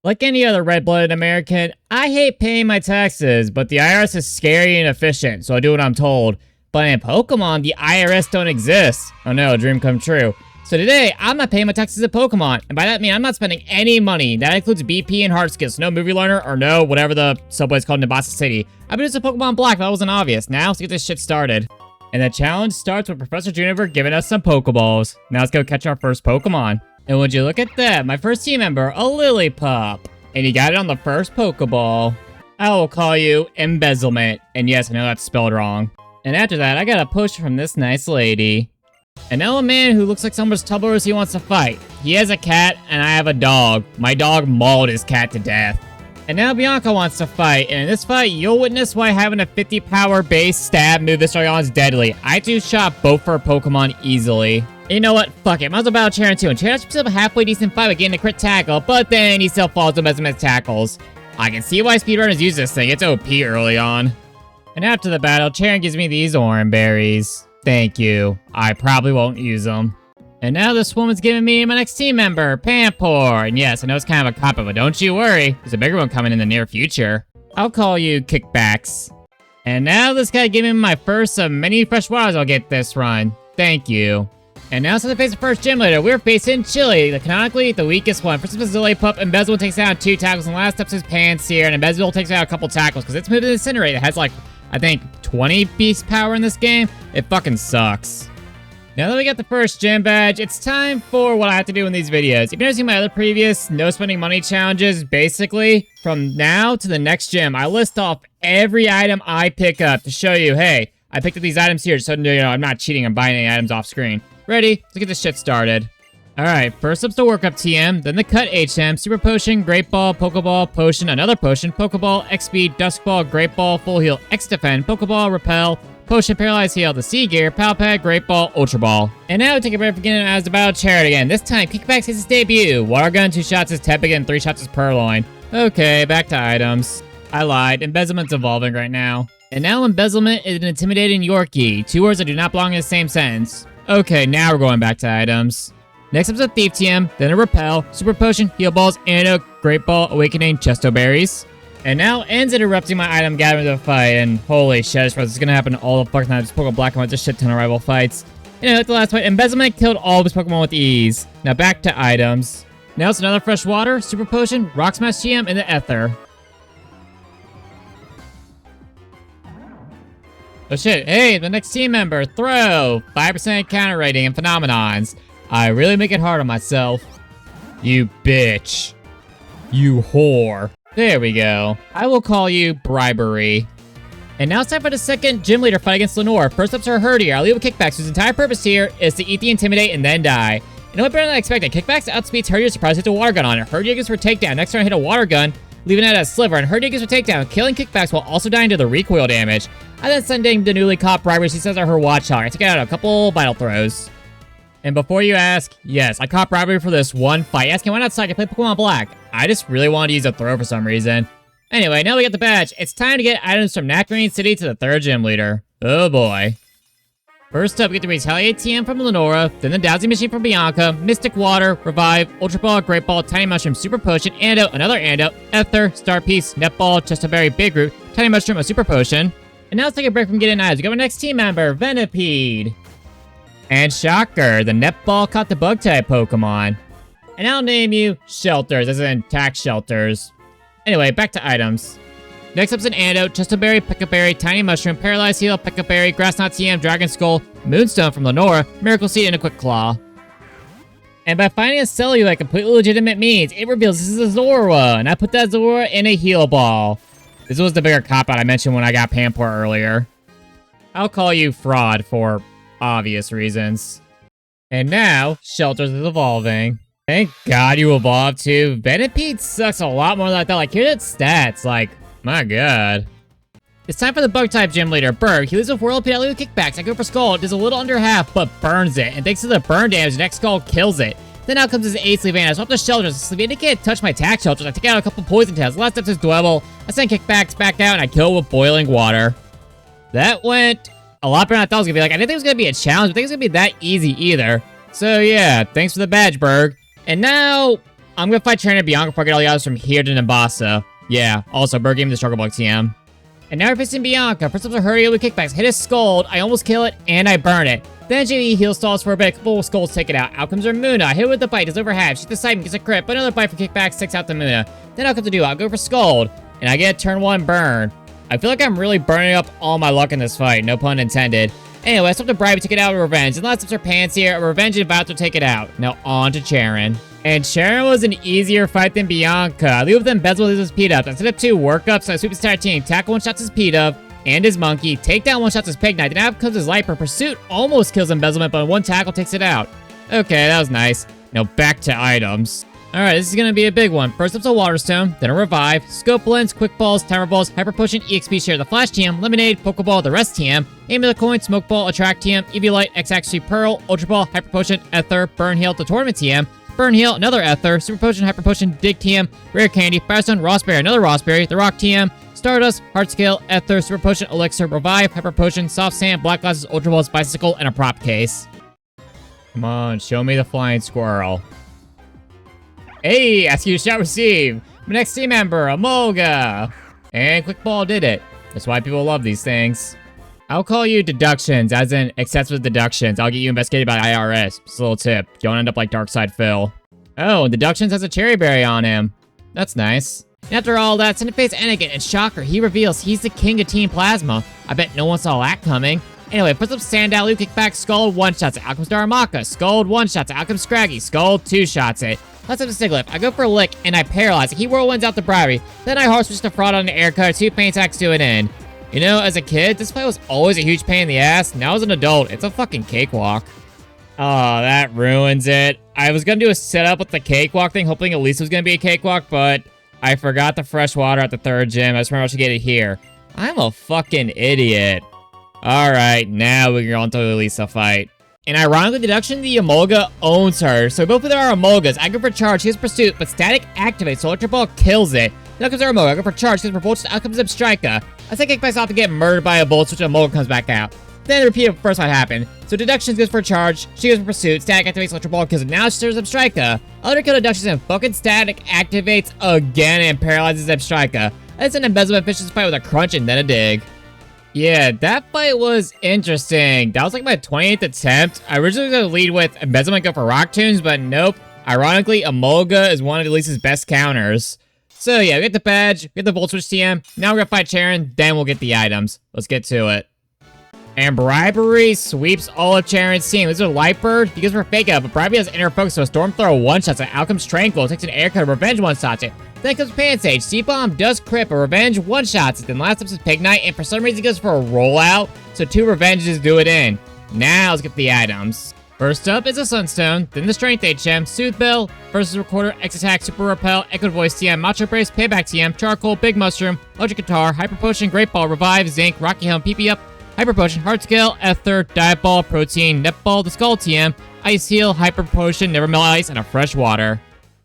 Like any other red-blooded American, I hate paying my taxes, but the IRS is scary and efficient, so I do what I'm told. But in Pokemon, the IRS don't exist. Oh no, dream come true. So today, I'm not paying my taxes at Pokemon, and by that I mean I'm not spending any money. That includes BP and hard skills, no movie learner, or no, whatever the subway's called in Nebraska City. I've been using Pokemon Black, that wasn't obvious. Now, let's get this shit started. And the challenge starts with Professor Juniper giving us some Pokeballs. Now let's go catch our first Pokemon. And would you look at that, my first team member, a Lillipup. And he got it on the first Pokeball. I will call you Embezzlement. And yes, I know that's spelled wrong. And after that, I got a push from this nice lady. And now a man who looks like someone's tumblers he wants to fight. He has a cat, and I have a dog. My dog mauled his cat to death. And now Bianca wants to fight, and in this fight, you'll witness why having a 50 power base stab move this early on is deadly. I two-shot both for a Pokemon easily. You know what? Fuck it. Might as well battle Charon too. And Charon himself a halfway decent fight by getting a crit tackle, but then he still falls to Mesmer's tackles. I can see why speedrunners use this thing. It's OP early on. And after the battle, Charon gives me these orange berries. Thank you. I probably won't use them. And now this woman's giving me my next team member, Pampor. And yes, I know it's kind of a cop-out, but don't you worry. There's a bigger one coming in the near future. I'll call you Kickbacks. And now this guy giving me my first of many fresh waters I'll get this run. Thank you. And now, since I face the first gym leader, we're facing Chili, canonically the weakest one. First up is Lillipup, Embezzle takes out 2 tackles, and last up is Pansear, and Embezzle takes out a couple tackles, because it's moving to Incinerate. It has like, I think, 20 beast power in this game. It fucking sucks. Now that we got the first gym badge, it's time for what I have to do in these videos. If you've never seen my other previous no spending money challenges, basically, from now to the next gym, I list off every item I pick up to show you, hey, I picked up these items here, so you know, I'm not cheating, I'm buying any items off screen. Ready? Let's get this shit started. Alright, first up's the workup TM, then the cut HM, Super Potion, Great Ball, Pokeball, Potion, another Potion, Pokeball, X-Speed, Dusk Ball, Great Ball, Full Heal, X-Defend, Pokeball, Repel, Potion, Paralyze Heal, the Sea Gear, Pal Pad, Great Ball, Ultra Ball. And now we take a break from getting as about Chariot again. This time, Kickbacks hits his debut. Water Gun, 2 shots is Tepig, and 3 shots is Purloin. Okay, back to items. I lied, Embezzlement's evolving right now. And now Embezzlement is an intimidating Yorkie. 2 words that do not belong in the same sentence. Okay, now we're going back to items. Next up is a Thief TM, then a Repel, Super Potion, Heal Balls, Antidote, Great Ball, Awakening, Chesto Berries. And now ends interrupting my item gathering to the fight, and holy shit, this is gonna happen all the fucking time. This Pokemon Black and White's a shit ton of rival fights. Anyway, at the last fight, Embezzlement killed all of his Pokemon with ease. Now back to items. Now it's another Fresh Water, Super Potion, Rock Smash TM, and the Ether. Oh shit, hey, the next team member, Throw! 5% counter rating and phenomenons. I really make it hard on myself. You bitch. You whore. There we go. I will call you Bribery. And now it's time for the second gym leader fight against Lenore. First up's her Herdier. I'll leave with Kickbacks, whose entire purpose here is to eat the Intimidate and then die. And it went better than I expected. Kickbacks outspeeds Herdier, surprise hits a Water Gun on it. Herdier gets her takedown. Next turn I hit a Water Gun, leaving it as Sliver, and Herdier gets her takedown, killing Kickbacks while also dying to the recoil damage. I then sending the newly caught Bribery. She says are her Watchhog. I took out a couple Vital Throws. And before you ask, yes, I caught Bribery for this one fight. Asking why not so I can play Pokemon Black. I just really wanted to use a throw for some reason. Anyway, now we got the badge. It's time to get items from Nacrene City to the third gym leader. Oh boy. First up, we get the Retaliate TM from Lenora, then the Dowsing Machine from Bianca, Mystic Water, Revive, Ultra Ball, Great Ball, Tiny Mushroom, Super Potion, Antidote, another Antidote, Ether, Star Piece, Netball, Chesto Berry, Big Root, Tiny Mushroom, a Super Potion. And now let's take a break from getting items. We got our next team member, Venipede. And shocker, the Netball caught the Bug-type Pokemon. And I'll name you Shelters, as in tax shelters. Anyway, back to items. Next up's an Antidote, Chesto Berry, Pekka Berry, Tiny Mushroom, Paralyze Heal, Pekka Berry, Grass Knot TM, Dragon Skull, Moonstone from Lenora, Miracle Seed, and a Quick Claw. And by finding a Cellulite by completely legitimate means, it reveals this is a Zorua, and I put that Zorua in a Heal Ball. This was the bigger cop-out I mentioned when I got Pampor earlier. I'll call you Fraud for obvious reasons. And now, Shelters is evolving. Thank God you evolved too. Venipede sucks a lot more than I thought. Like, here's its stats. Like, my God. It's time for the Bug-type gym leader, Berg. He leaves with Whirlipede, I leave with Kickbacks. I go for Skull. It does a little under half, but burns it. And thanks to the burn damage, the next Skull kills it. Then out comes his Ace Sleeve I swap the Shelters. Sleeve can't touch my tax shelters. I take out a couple poison tails. Last up is Dwebble. I send Kickbacks back out, and I kill it with Boiling Water. That went a lot better than I thought it was going to be. Like, I didn't think it was going to be a challenge, but I think it was going to be that easy either. So, yeah, thanks for the badge, Berg. And now, I'm gonna fight Sharon and Bianca before I get all the others from here to Nabasa. Yeah, also, bird game the Struggle Bug TM. And now we're facing Bianca. First up, hurry with kickbacks. Hit his Scold. I almost kill it, and I burn it. Then JV heal stalls for a bit. Full Scolds take it out. Out comes Muna. Hit with the bite. Does over half. She's the side gets a crit, but another bite for kickbacks takes out the Muna. Then out comes the duo. I'll go for Scold, and I get turn 1 burn. I feel like I'm really burning up all my luck in this fight. No pun intended. Anyway, it's up to Bribey to take it out with Revenge. And last up's her Pants here. Revenge and about to take it out. Now on to Charon. And Sharon was an easier fight than Bianca. I leave with Embezzle loses speed up. Instead of 2 workups, I sweep his entire team. Tackle 1 shots his speed up and his monkey. Takedown 1 shots his pig knight. Then out comes his Liper. Pursuit almost kills Embezzlement, but 1 tackle takes it out. Okay, that was nice. Now back to items. Alright, this is gonna be a big one. First up's a Waterstone, then a Revive, Scope Lens, Quick Balls, Timer Balls, Hyper Potion, EXP Share, the Flash TM, Lemonade, Pokeball, the Rest TM, Aim of the Coin, Smoke Ball, Attract TM, EV Light, X-Axis Pearl, Ultra Ball, Hyper Potion, Ether, Burn Heal, the Tournament TM, Burn Heal, another Ether, Super Potion, Hyper Potion, Dig TM, Rare Candy, Firestone, Rossberry, another Rossberry, the Rock TM, Stardust, Heart Scale, Ether, Super Potion, Elixir, Revive, Hyper Potion, Soft Sand, Black Glasses, Ultra Balls, Bicycle, and a Prop Case. Come on, show me the Flying Squirrel. Hey, ask you shall receive. My next team member, Amolga. And Quick Ball did it. That's why people love these things. I'll call you deductions, as in excessive deductions. I'll get you investigated by IRS. Just a little tip. Don't end up like Darkside Phil. Oh, and deductions has a cherry berry on him. That's nice. And after all that, Cineface Anakin and Shocker, he reveals he's the king of Team Plasma. I bet no one saw that coming. Anyway, puts up Sandalu, kickback, Scald, 1-shots it. Out comes Daramaka, Scald, 1-shots it. Out comes Scraggy, Scald, 2-shots it. Let's have a Siglip. I go for a lick, and I paralyze it. He whirlwinds out the Bribery. Then I hard switch to Fraud on the air cut, 2 pain attacks to an end. You know, as a kid, this fight was always a huge pain in the ass. Now as an adult, it's a fucking cakewalk. Oh, that ruins it. I was gonna do a setup with the cakewalk thing, hoping at least it was gonna be a cakewalk, but I forgot the fresh water at the 3rd gym. I just remember I should get it here. I'm a fucking idiot. Alright, now we're on to the Elisa fight. And ironically, deduction, the Emolga owns her. So both of them are Emolgas. I go for charge, he has pursuit, but static activates, so Electric Ball kills it. Then comes our Emolga. I go for charge, he has revolts, out comes Striker. I take kickbacks off to get murdered by a bolt, switch and Emolga comes back out. Then the repeat of first fight happened. So deductions goes for charge, she goes for pursuit, static activates, Electric Ball kills it. Now she stirs up Striker. Other kill deductions and fucking static activates again and paralyzes up Striker. That's an Embezzlement finishes the fight with a crunch and then a dig. Yeah, that fight was interesting. That was like my 28th attempt. I originally was going to lead with Embezzlement, go for Rock Tunes, but nope. Ironically, Emolga is one of Elisa's best counters. So yeah, we get the badge, get the Volt Switch TM. Now we're going to fight Charon, then we'll get the items. Let's get to it. And Bribery sweeps all of Charon's team. This is a Lightbird. He goes for Fake Out, but Bribery has Inner Focus, so a Storm Throw 1-shots it. Out comes Tranquil, takes an air cut, Revenge 1-shots it. Then comes Pansage. C-Bomb does crit, but Revenge 1-shots it. Then last up is Pig Knight, and for some reason he goes for a rollout, so 2 Revenges do it in. Now let's get the items. First up is a Sunstone, then the Strength HM, Soothe Bell, versus Recorder, X Attack, Super Repel, Echo Voice TM, Macho Brace, Payback TM, Charcoal, Big Mushroom, Electric Guitar, Hyper Potion, Great Ball, Revive, Zinc, Rocky Helm, PP Up, Hyper Potion, Heart Scale, Ether, Dive Ball, Protein, Netball, the Skull TM, Ice Heal, Hyper Potion, Never Melt Ice, and a Fresh Water.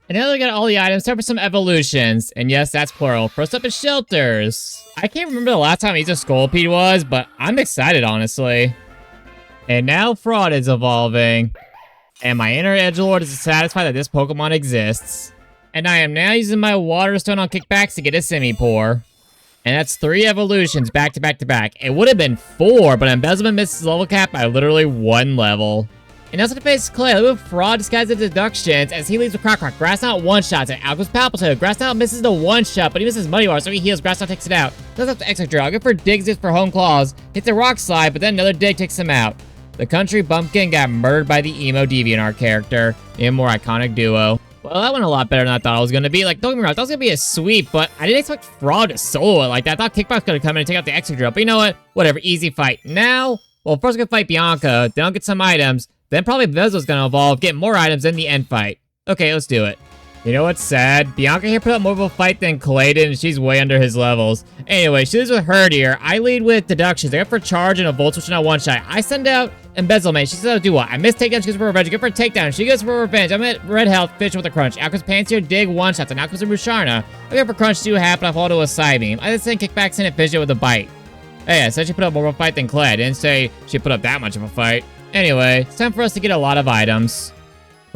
And now we got all the items, time for some evolutions. And yes, that's plural. First up is Shelters. I can't remember the last time Ezo Scolipede was, but I'm excited, honestly. And now Fraud is evolving. And my inner edgelord is satisfied that this Pokemon exists. And I am now using my Waterstone on kickbacks to get a Simipour. And that's 3 evolutions back to back to back. It would have been 4, but Embezzlement misses level cap by literally 1 level. And now to face Clay, I move Fraud disguised as deductions as he leaves with Croc. Grass Knot 1-shots it. Out goes Palpitoad. Grass Knot misses the 1-shot, but he misses Muddy Water, so he heals. Grass Knot takes it out. Then up to Extra. I'll go for Digs for Home Claws. Hits a Rock Slide, but then another Dig takes him out. The Country Bumpkin got murdered by the Emo DeviantArt character. A more iconic duo. Well, that went a lot better than I thought it was going to be. Like, don't get me wrong, I thought it was going to be a sweep, but I didn't expect Fraud to solo it like that. I thought Kickbox could have come in and take out the Extra Drill. But you know what? Whatever, easy fight. Now, well, first I'm going to fight Bianca, then I'll get some items, then probably Vezo's going to evolve, get more items in the end fight. Okay, let's do it. You know what's sad? Bianca here put up more of a fight than Clayton, and she's way under his levels. Anyway, she leads with Herd here. I lead with deductions. I go for charge and a Volt Switch and a 1-shot. I send out Embezzlement. She says I'll do what? I miss takedown, she goes for revenge. I go for a takedown, she goes for revenge. I'm at red health, finish with a crunch. Out comes Panseer, dig, 1-shots, and out comes a Musharna. I go for crunch, 2 half, and I fall to a side beam. I then send kickbacks in and finish it with a bite. Hey, I said she put up more of a fight than Clay. I didn't say she put up that much of a fight. Anyway, it's time for us to get a lot of items.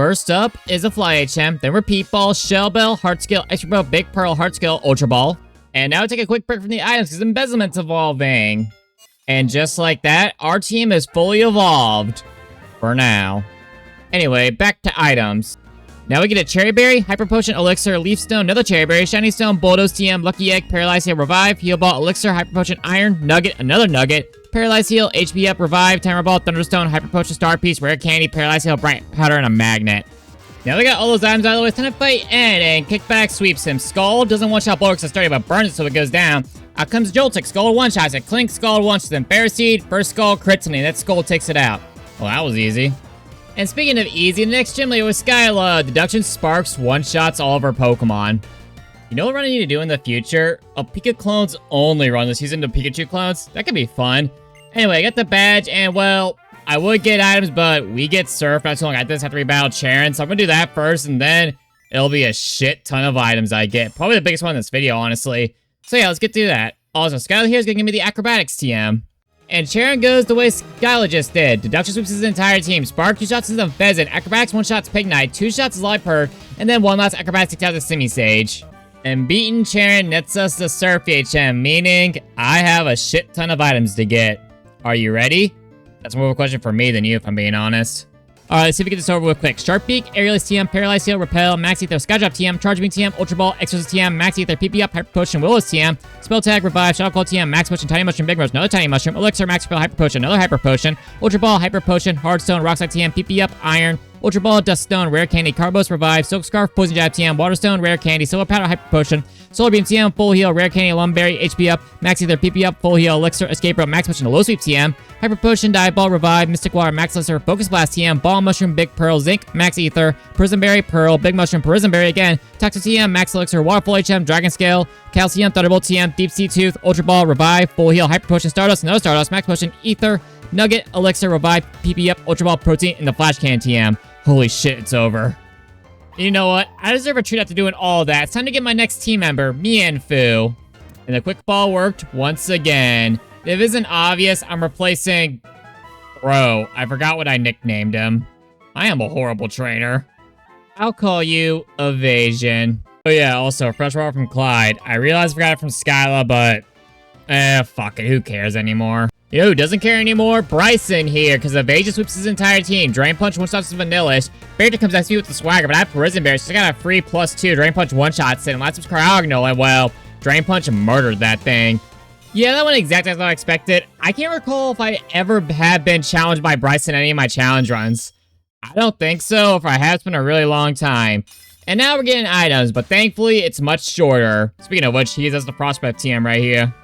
First up is a Fly HM, then Repeat Ball, Shell Bell, Heart Skill, Extra Bell, Big Pearl, Heart Skill, Ultra Ball. And now we take a quick break from the items because Embezzlement's evolving. And just like that, our team is fully evolved. For now. Anyway, back to items. Now we get a Cherry Berry, Hyper Potion, Elixir, Leaf Stone, another Cherry Berry, Shiny Stone, Bulldoze TM, Lucky Egg, Paralyze Heal, Revive, Heal Ball, Elixir, Hyper Potion, Iron, Nugget, another Nugget, Paralyze Heal, HP Up, Revive, Timer Ball, Thunderstone, Hyper Potion, Star Piece, Rare Candy, Paralyze Heal, Bright Powder, and a Magnet. Now we got all those items out of the way. It's time to fight Ed, and Kickback sweeps him. Skull doesn't one-shot Bulldoze at starting, but burns it so it goes down. Out comes Joltik, Skull one-shots it. Clink, Skull one-shots them. Ferroseed, first Skull crits, and that Skull takes it out. Well, that was easy. And speaking of easy, the next gym leader was Skyla. Deduction Sparks one-shots all of her Pokemon. You know what we're gonna need to do in the future? A Pika clones only run this season to Pikachu clones. That could be fun. Anyway, I got the badge, and well, I would get items, but we get Surf not too long. I just have to rebattle Charon, so I'm gonna do that first, and then it'll be a shit ton of items I get. Probably the biggest one in this video, honestly. So yeah, let's get through that. Also, Skyla here is gonna give me the Acrobatics TM. And Charon goes the way Skyla just did. Deduction sweeps his entire team. Spark 2 shots is a Pheasant. Acrobatics 1 shots Pignite. 2 shots is Liepard. And then 1 last Acrobatics takes out the Simisage. And beating Charon nets us the Surf HM, meaning I have a shit ton of items to get. Are you ready? That's more of a question for me than you, if I'm being honest. Alright, let's see if we get this over with quick. Sharp Beak, Aerialist TM, Paralyze Heal, Repel, Max Ether, Skydrop TM, Charge Beam TM, Ultra Ball, Exorcist TM, Max Ether, PP Up, Hyper Potion, Willows TM, Spell Tag, Revive, Shadow Claw TM, Max Potion, Tiny Mushroom, Big Mushroom, another Tiny Mushroom, Elixir, Max Repel, Hyper Potion, another Hyper Potion, Ultra Ball, Hyper Potion, Hardstone, Rock Slide TM, PP Up, Iron, Ultra Ball, Dust Stone, Rare Candy, Carbos, Revive, Silk Scarf, Poison Jab TM, Waterstone, Rare Candy, Solar Powder, Hyper Potion, Solar Beam TM, Full Heal, Rare Candy, Lumberry, HP Up, Max Ether, PP Up, Full Heal, Elixir, Escape Rope, Max Potion, Low Sweep TM, Hyper Potion, Dive Ball, Revive, Mystic Water, Max Elixir, Focus Blast TM, Ball Mushroom, Big Pearl, Zinc, Max Ether, Prison Berry, Pearl, Big Mushroom, Prison Berry again, Toxic TM, Max Elixir, Waterfall HM, Dragon Scale, Calcium, Thunderbolt TM, Deep Sea Tooth, Ultra Ball, Revive, Full Heal, Hyper Potion, Stardust, another Stardust, Max Potion, Ether, Nugget, Elixir, Revive, PP Up, Ultra Ball, Protein, and the Flash Can TM. Holy shit, it's over. You know what? I deserve a treat after doing all that. It's time to get my next team member, Mienfoo. And the quick ball worked once again. If it isn't obvious, I'm replacing... Bro, I forgot what I nicknamed him. I am a horrible trainer. I'll call you Evasion. Oh yeah, also, fresh water from Clyde. I realized I forgot it from Skyla, but... fuck it, who cares anymore? You know who doesn't care anymore? Bryson here, because Evasion sweeps his entire team. Drain Punch one-shots Vanillish. Fairy comes at me with the Swagger, but I have Prison Berry, so I got a free +2. Drain Punch one-shots it, and last was Cryogonal, and well, Drain Punch murdered that thing. Yeah, that went exactly as I expected. I can't recall if I ever have been challenged by Bryson in any of my challenge runs. I don't think so. If I have, it's been a really long time. And now we're getting items, but thankfully, it's much shorter. Speaking of which, he's the Prospect TM right here.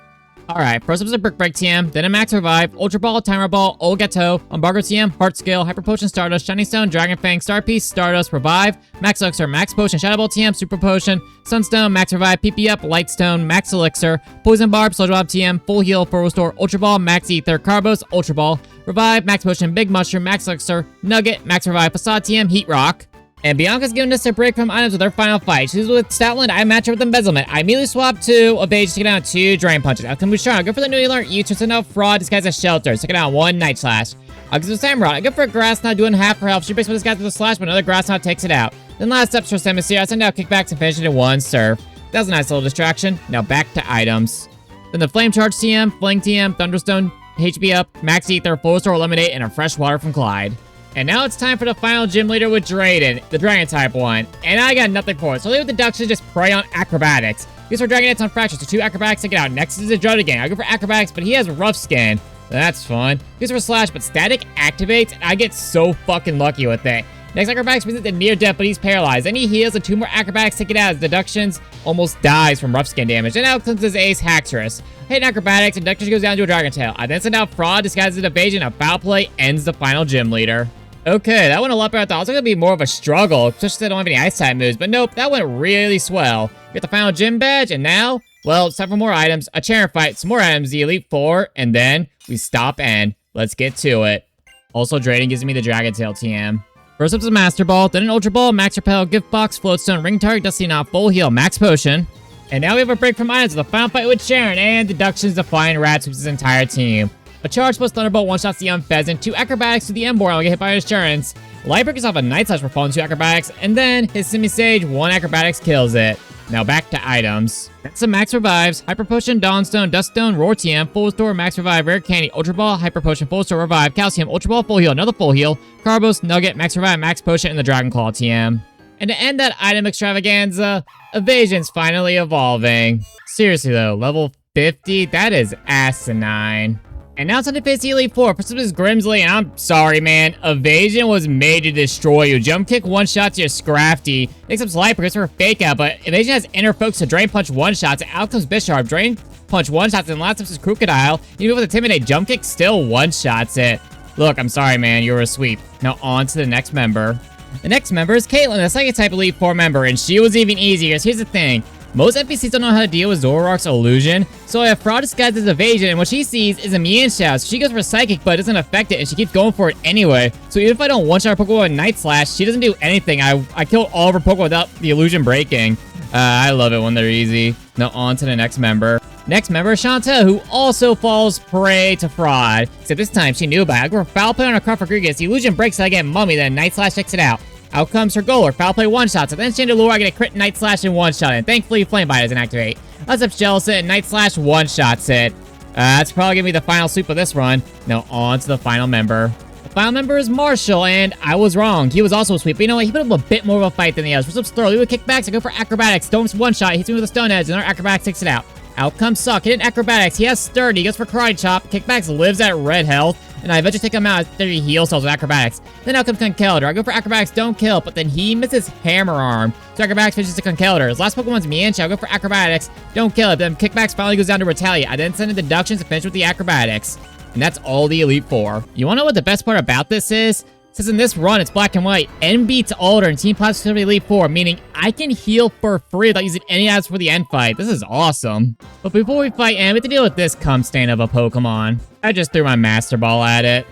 Alright, first up is a Brick Break TM, then a Max Revive, Ultra Ball, Timer Ball, Old Gateau, Embargo TM, Heart Skill, Hyper Potion, Stardust, Shiny Stone, Dragon Fang, Star Piece, Stardust, Revive, Max Elixir, Max Potion, Shadow Ball TM, Super Potion, Sunstone, Max Revive, PP Up, Light Stone, Max Elixir, Poison Barb, Slow Drop TM, Full Heal, Full Restore, Ultra Ball, Max Ether, Carbos, Ultra Ball, Revive, Max Potion, Big Mushroom, Max Elixir, Nugget, Max Revive, Facade TM, Heat Rock. And Bianca's giving us a break from items with her final fight. She's with Stoutland, I match her with Embezzlement. I immediately swap to Evade, taking out 2 Drain Punches. I'll come with I'll go for the newly learned Ute, send out Fraud, disguise as Shelter, taking out 1 Night Slash. I'll go for the Samurott. I go for a Grass Knot, doing half her health. She breaks with this guy with a Slash, but another Grass Knot takes it out. Then last steps for Semisphere, I send out Kickbacks and finish it in 1 Surf. That was a nice little distraction. Now back to items. Then the Flame Charge TM, Fling TM, Thunderstone, HP Up, Max Ether, Full Restore, Eliminate, and a Fresh Water from Clyde. And now it's time for the final gym leader with Drayden, the Dragon type one. And I got nothing for it, so I'll leave with Deduction just prey on Acrobatics. These are Dragon Hits on Fractures, so 2 Acrobatics to get out. Next is a Drud again. I go for Acrobatics, but he has Rough Skin. That's fun. These are Slash, but Static activates, and I get so fucking lucky with it. Next Acrobatics brings it to near death, but he's paralyzed. Then he heals, and 2 more Acrobatics to get out. His Deductions almost dies from Rough Skin damage. And now comes his ace, Haxorus. Hit Acrobatics, and Deduction goes down to a Dragon Tail. I then send out Fraud, disguises Evasion, and a Foul Play ends the final gym leader. Okay, that went a lot better. I thought it was going to be more of a struggle, especially since I don't have any ice type moves. But nope, that went really swell. Get the final gym badge, and now, well, it's time for more items, a Charon fight, some more items, the Elite Four, and then we stop and let's get to it. Also, Drayden gives me the Dragon Tail TM. First up is a Master Ball, then an Ultra Ball, Max Repel, Gift Box, Floatstone, Ring Target, Dusty Knot, Full Heal, Max Potion. And now we have a break from items with the final fight with Charon, and Deductions defying Rat sweeps his entire team. A Charge plus Thunderbolt one-shots the Pheasant, 2 Acrobatics to the Emboar, and I'll get hit by Insurance. Light Break is off a Night Slash for falling 2 acrobatics, and then his Semi-Sage 1 acrobatics kills it. Now back to items. That's some max revives, Hyper Potion, Dawnstone, Duststone, Roar TM, Full Restore, Max Revive, Rare Candy, Ultra Ball, Hyper Potion, Full Restore, Revive, Calcium, Ultra Ball, Full Heal, another Full Heal, Carbos, Nugget, Max Revive, Max Potion, and the Dragon Claw TM. And to end that item extravaganza, Evasion's finally evolving. Seriously though, level 50? That is asinine. And now it's time to face the Elite Four. First up is Grimsley, and I'm sorry, man. Evasion was made to destroy you. Jump Kick one-shots your Scrafty. Next up's Light Break for a Fake Out, but Evasion has Inner Focus to Drain Punch one-shots. Out comes Bisharp, Drain Punch one-shots, and last up is Crocodile. Even with Intimidate, Jump Kick still one-shots it. Look, I'm sorry, man. You were a sweep. Now on to the next member. The next member is Caitlyn, a Psychic-type Elite Four member, and she was even easier. So here's the thing. Most NPCs don't know how to deal with Zoroark's illusion, so I have Fraud disguised as Evasion, and what she sees is a Mienshao. So she goes for Psychic, but it doesn't affect it, and she keeps going for it anyway. So even if I don't one-shot her Pokemon with Night Slash, she doesn't do anything. I killed all of her Pokemon without the illusion breaking. I love it when they're easy. Now on to the next member. Next member is Chantel, who also falls prey to Fraud. Except this time she knew about it. I go for Foul Play on a Crawford-Rodriguez. The illusion breaks, so I get Mummy, then Night Slash takes it out. Out comes her Golurk, Foul Play one-shots, and then Chandelure, I get a crit Night Slash and one-shot it. And thankfully, Flame Bite doesn't activate. That's up Jellicent, and Night Slash one-shots it. That's probably gonna be the final sweep of this run. Now on to the final member. The final member is Marshall, and I was wrong. He was also a sweep, but you know what? He put up a bit more of a fight than the others. First up's Throw, with kickbacks, I go for Acrobatics. Stone's one-shot, hits me with a Stone Edge, and our Acrobatics takes it out. Out comes Suck, hit an Acrobatics, he has Sturdy, he goes for Karate Chop, kickbacks, lives at red health, and I eventually take him out after he heal cells with Acrobatics. Then out comes Conkeldurr, I go for Acrobatics, don't kill, but then he misses Hammer Arm, so Acrobatics finishes to Conkeldurr. His last Pokemon's Mienshao, I go for Acrobatics, don't kill it, then kickbacks finally goes down to Retaliate. I then send in Deductions to finish with the Acrobatics. And that's all the Elite Four. You wanna know what the best part about this is? Since in this run, it's black and white, N beats Alder and Team Plastic Elite Four, meaning I can heal for free without using any items for the end fight. This is awesome. But before we fight N, we have to deal with this cum stain of a Pokemon. I just threw my Master Ball at it.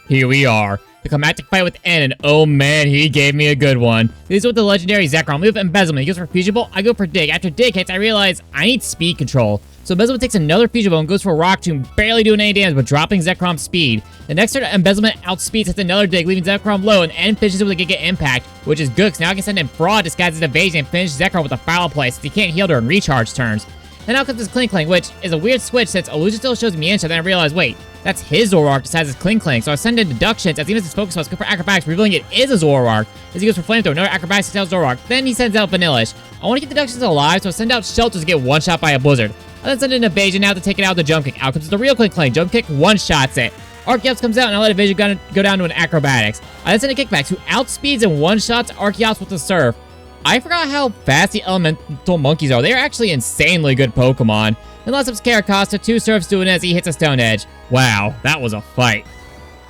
Here we are. The climactic fight with N, and oh man, he gave me a good one. This is with the legendary Zekrom. We have Embezzlement. He goes for Fusible, I go for Dig. After Dig hits, I realize I need speed control. So Embezzlement takes another Fusible and goes for Rock Tomb, barely doing any damage, but dropping Zekrom's speed. The next turn, Embezzlement outspeeds, hits another Dig, leaving Zekrom low, and N finishes with a Giga Impact, which is good, because now I can send in Fraud disguised as Evasion and finish Zekrom with a Foul Play, since he can't heal during recharge turns. Then out comes this Clink Clink, which is a weird switch since Illusion still shows Mienshao, then I realize, wait, that's his Zoroark disguised as Clink Clink, so I send in Deductions as he misses Focus Spots, go for Acrobatics, revealing it is a Zoroark, as he goes for Flamethrower, another Acrobatics tells Zoroark, then he sends out Vanillish. I want to keep Deductions alive, so I send out Shelters to get one-shot by a Blizzard. I then send in Evasion now to take it out with the Jump Kick. Out comes the real Clink Clink, Jump Kick one-shots it. Archeops comes out, and I let Evasion go down to an Acrobatics. I then send a Kickbacks, who outspeeds and one-shots Archeops with the Surf. I forgot how fast the elemental monkeys are. They are actually insanely good Pokemon. Then last up's Caracosta, 2 Surfs to an as he hits a Stone Edge. Wow, that was a fight.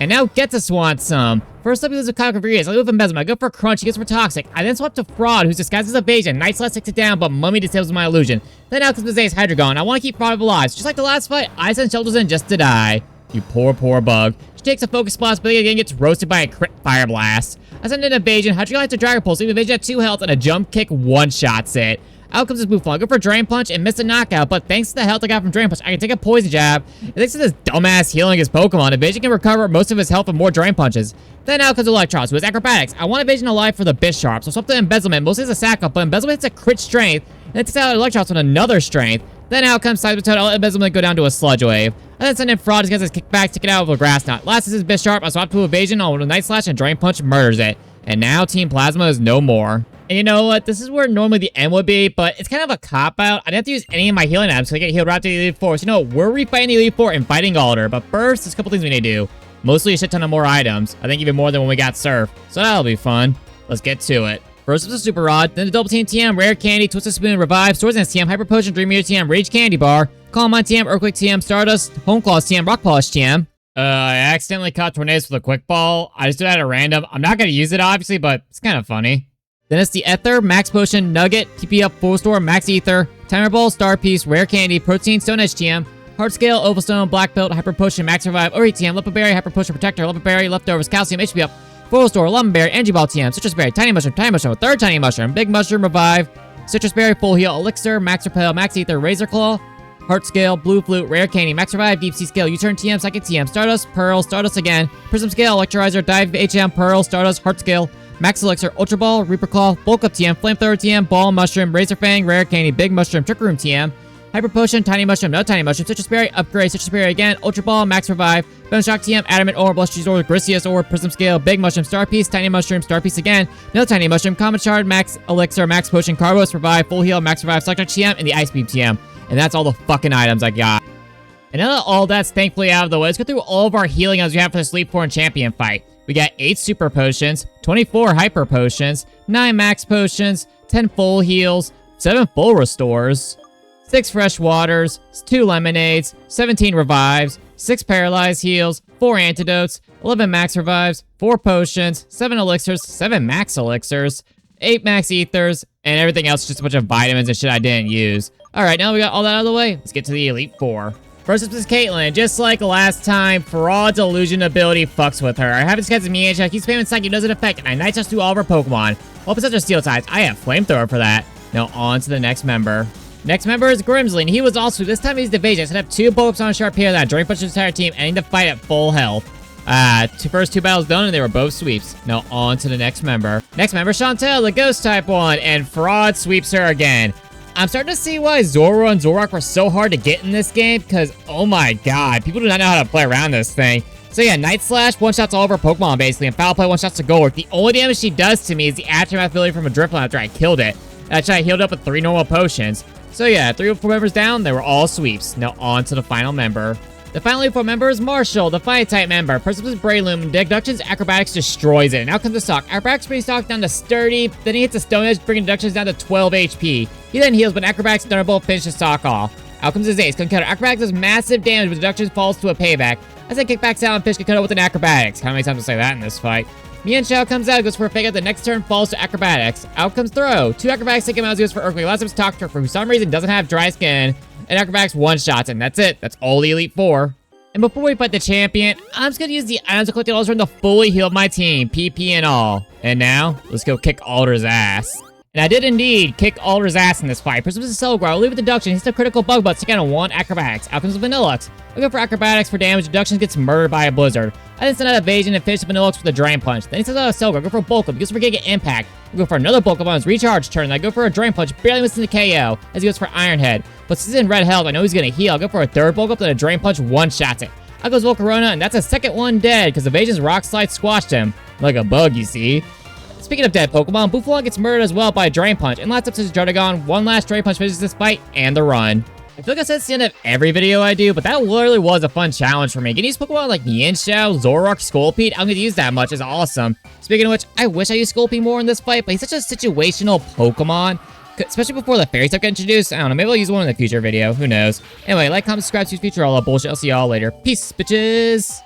And now gets a Swan some. First up, he loses with Cockabrias. I leave with Embezzlement. I go for Crunch. He goes for Toxic. I then swap to Fraud, who's disguised as Evasion. Night Slash takes it down, but Mummy disables my illusion. Then out comes Bizarre's Hydreigon. I want to keep Fraud alive. So just like the last fight, I send Shelters in just to die. You poor, poor bug. She takes a Focus Blast, but again gets roasted by a crit Fire Blast. I send in Evasion. Hydreigon hits a Dragon Pulse, leaving Evasion at 2 health, and a Jump Kick one-shots it. Out comes this Buffon. I go for Drain Punch and miss a knockout, but thanks to the health I got from Drain Punch, I can take a Poison Jab. And thanks to this dumbass healing his Pokemon, Evasion can recover most of his health with more Drain Punches. Then out comes Electros, who has Acrobatics. I want Evasion alive for the Bisharp, so swap to Embezzlement. Mostly as a sack up, but Embezzlement hits a crit Strength, and it takes out Electros with another Strength. Then out comes Cybertoad. I'll let Embezzlement go down to a Sludge Wave. I then send in Fraud, he gets his kickback, take it out with a Grass Knot. Last is his Bisharp. I swap to Evasion on a Night Slash, and Drain Punch murders it. And now Team Plasma is no more. And you know what? This is where normally the end would be, but it's kind of a cop-out. I didn't have to use any of my healing items, so I get healed right to the Elite Four. So, you know, we're refighting the Elite Four and fighting Alder. But first, there's a couple things we need to do. Mostly a shit ton of more items. I think even more than when we got Surf. So that'll be fun. Let's get to it. First was a Super Rod, then the Double Team TM, Rare Candy, Twisted Spoon, Revive, Swords Dance TM, Hyper Potion, Dream Eater TM, Rage Candy Bar, Calm Mind TM, Earthquake TM, Stardust, Home Claws TM, Rock Polish TM. I accidentally caught Tornadus with a Quick Ball. I just did that at random. I'm not going to use it, obviously, but it's kind of funny. Then it's the Ether, Max Potion, Nugget, TP Up, Full Store, Max Ether, Timer Ball, Star Piece, Rare Candy, Protein, Stone Edge TM, Heart Scale, Oval Stone, Black Belt, Hyper Potion, Max Revive, Ori TM, Leopard Berry, Hyper Potion Protector, Leopard Berry, Leftovers, Calcium, HP Up, Full Store, Lemon Berry, Energy Ball TM, Citrus Berry, Tiny Mushroom, Third Tiny Mushroom, Big Mushroom, Revive, Citrus Berry, Full Heal, Elixir, Max Repel, Max Ether, Razor Claw, Heart Scale, Blue Flute, Rare Candy, Max Revive, Deep Sea Scale, U-Turn TM, Psychic TM, Stardust, Pearl, Stardust again, Prism Scale, Electrolyzer, Dive HM, Pearl, Stardust, Heart Scale, Max Elixir, Ultra Ball, Reaper Claw, Bulk Up TM, Flamethrower TM, Ball, Mushroom, Razor Fang, Rare Candy, Big Mushroom, Trick Room TM, Hyper Potion, Tiny Mushroom, no Tiny Mushroom, Citrus Berry, Upgrade, Citrus Berry again, Ultra Ball, Max Revive, Bone Shock TM, Adamant Ore, Blush Ore, Grisius Ore, Prism Scale, Big Mushroom, Star Piece, Tiny Mushroom, Star Piece again, no Tiny Mushroom, Comet Shard, Max Elixir, Max Potion, Carbos, Revive, Full Heal, Max Revive, Selector TM, and the Ice Beam TM. And that's all the fucking items I got. And now that all that's thankfully out of the way, let's go through all of our healing as we have for the Sleep 4 and Champion fight. We got 8 Super Potions, 24 Hyper Potions, 9 Max Potions, 10 Full Heals, 7 Full Restores, 6 Fresh Waters, 2 Lemonades, 17 Revives, 6 Paralyzed Heals, 4 Antidotes, 11 Max Revives, 4 Potions, 7 Elixirs, 7 Max Elixirs, 8 Max Ethers, and everything else just a bunch of vitamins and shit I didn't use. Alright, now we got all that out of the way, let's get to the Elite Four. First up is Caitlyn. Just like last time, Fraud's Illusion ability fucks with her. I have this guy's immune check, he's spamming Psychic, doesn't affect, and I Night Touch through all of her Pokemon. Well, besides her Steel types, I have Flamethrower for that. Now on to the next member. Next member is Grimsley, and he was also, this time he's Evasion. So I have 2 Bulbs on Sharp here that Drain Punch the entire team, and I need to fight at full health. First 2 battles done, and they were both sweeps. Now on to the next member. Next member, Chantel, the Ghost type one, and Fraud sweeps her again. I'm starting to see why Zoro and Zoroark were so hard to get in this game, because, oh my god, people do not know how to play around this thing. So yeah, Night Slash one-shots all of her Pokemon, basically, and Foul Play one-shots to Golurk. The only damage she does to me is the Aftermath ability from a Drifloon after I killed it. Actually, I healed up with 3 normal potions. So yeah, 3 of 4 members down, they were all sweeps. Now on to the final member. The final Elite Four member is Marshall, the Fire-type member. First up is Breloom. Deductions, Acrobatics destroys it. Now comes the stock. Acrobatics brings stock down to Sturdy. Then he hits a Stone Edge, bringing deductions down to 12 HP. He then heals, but Acrobatics and Thunderbolt finish the stock off. Out comes his ace. Concounter. Acrobatics does massive damage, but deductions falls to a payback. As I kick back out and fish Concounter with an Acrobatics. How many times to say that in this fight? Mienshao comes out, goes for a fake out. The next turn falls to Acrobatics. Out comes Throw. 2 Acrobatics take him out, goes for Earthquake. Last time's Talk for who some reason doesn't have dry skin. And Acrobatics one-shots, and that's it. That's all the Elite Four. And before we fight the champion, I'm just gonna use the items I collected all to fully heal my team, PP and all. And now, let's go kick Alder's ass. And I did indeed kick Alder's ass in this fight. First was a Celegrow. I'll leave with deduction. He's still critical bug butt. Take out 1 Acrobatics. Out comes Vanillux. I go for Acrobatics for damage. Deduction gets murdered by a Blizzard. I then send out Evasion and finish Vanillux with a Drain Punch. Then he sends out a Celegrow. I go for a Bulk Up. He goes for Giga Impact. I go for another Bulk Up on his recharge turn. I go for a Drain Punch. Barely missing the KO as he goes for Iron Head. But since he's in red health, I know he's gonna heal. I'll go for a third Bulk Up. Then a Drain Punch one-shots it. Out goes Volcarona, and that's a second one dead because Evasion's Rock Slide squashed him. Like a bug, you see. Speaking of dead Pokemon, Buffalon gets murdered as well by a Drain Punch. And last up is Jardigon. One last Drain Punch finishes this fight and the run. I feel like I said it's the end of every video I do, but that literally was a fun challenge for me. Getting these Pokemon like Mienshao, Zoroark, Scolpede, I'm gonna use that much is awesome. Speaking of which, I wish I used Scolpede more in this fight, but he's such a situational Pokemon. Especially before the fairy type got introduced. I don't know, maybe I'll use one in the future video. Who knows? Anyway, like, comment, subscribe, choose future, all that bullshit. I'll see y'all later. Peace, bitches!